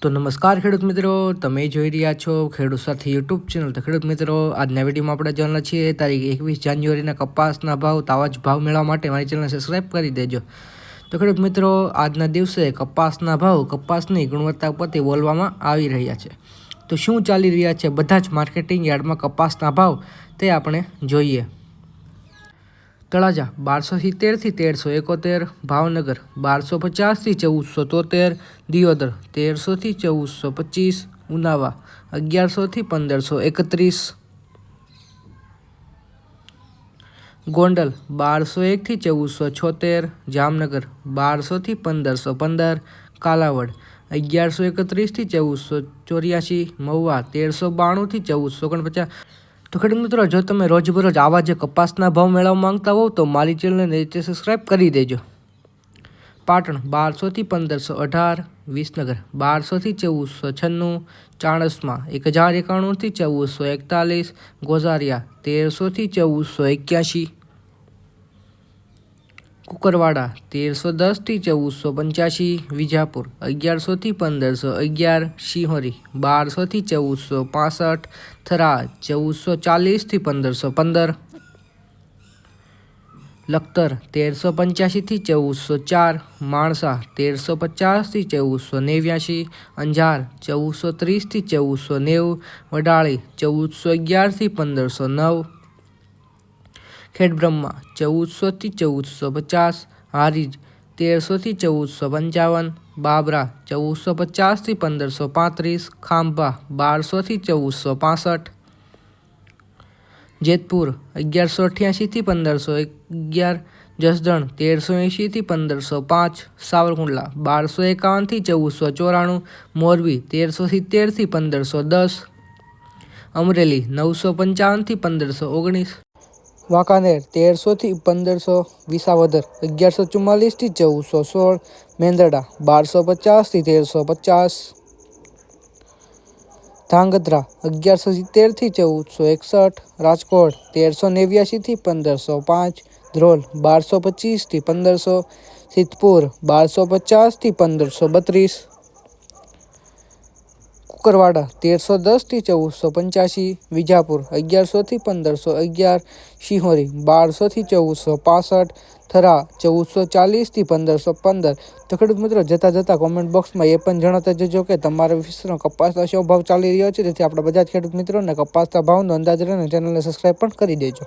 તો નમસ્કાર ખેડૂત મિત્રો, તમે જોઈ રહ્યા છો ખેડૂત સાથી યુટ્યુબ ચેનલ। તો ખેડૂત મિત્રો, આજના વિડીયોમાં આપણે જાણવાના છીએ તારીખ 21 જાન્યુઆરીના કપાસના ભાવ, તાવા જ ભાવ મેળવવા માટે મારી ચેનલને સબસ્ક્રાઈબ કરી દેજો। તો ખેડૂત મિત્રો, આજના દિવસે કપાસના ભાવ, કપાસની ગુણવત્તા પરથી બોલવામાં આવી રહ્યા છે। તો શું ચાલી રહ્યા છે બધા જ માર્કેટિંગ યાર્ડમાં કપાસના ભાવ, તે આપણે જોઈએ। તળાજા 1270 થી 1371, ભાવનગર 1250 થી 1473, દિયોદર 1300 થી 1425, ઉનાવા 1100 થી 1531, ગોંડલ 1201 થી 1476, જામનગર 1200 થી 1515, કાલાવડ 1131 થી 1484, મહુવા 1392 થી 1449। તો ખેડૂત મિત્રો, જો તમે રોજબરોજ આવા જે કપાસના ભાવ મેળવવા માંગતા હોવ તો મારી ચેનલને નીચે સબસ્ક્રાઈબ કરી દેજો। પાટણ 1200 થી 1518, વિસનગર 1200 થી 1496, ચાણસ્મા 1091 થી 1441, ગોઝારિયા 1300 થી 1481, કુકરવાડા 1310 થી 1485, વિજાપુર 1100 થી 1511, શિહોરી 1200 થી 1465, થરા 1440 થી 1515, લખતર 1385 થી 1404, માણસા 1350 થી 1489, અંજાર 1430 થી 1490, વડાળી 1411 થી 1509, ખેડબ્રહ્મા 1400 થી 1450, હારીજ 1300 થી 1455, બાબરા 1450 થી 1535, ખાંભા 1200 થી 1465, જેતપુર 1188 થી 1511, જસદણ 1380 થી 1505, સાવરકુંડલા 1251 થી 1494, મોરબી 1370 થી 1510, અમરેલી 955 થી 1519, વાંકાનેર 1300 થી 1500, વિસાવદર 1144 થી 1416, મેંદરડા 1250 થી 1350, ધાંગધ્રા 1170 થી 1461, રાજકોટ 1389 થી 1505, ધ્રોલ 1225 થી 1500, સિદ્ધપુર 1250 થી 1532, કુકરવાડા 1310 થી 1485, વિજાપુર 1100 થી 1511, શિહોરી 1200 થી 1465, થરા 1440 થી 1515। તો ખેડૂત મિત્રો, જતા કોમેન્ટ બોક્સમાં એ પણ જણાવતા જજો કે તમારા વિસ્તારમાં કપાસના શું ભાવ ચાલી રહ્યો છે, જેથી આપણે બધા જ ખેડૂત મિત્રોને કપાસના ભાવનો અંદાજ લઈને ચેનલને સબસ્ક્રાઈબ પણ કરી દેજો।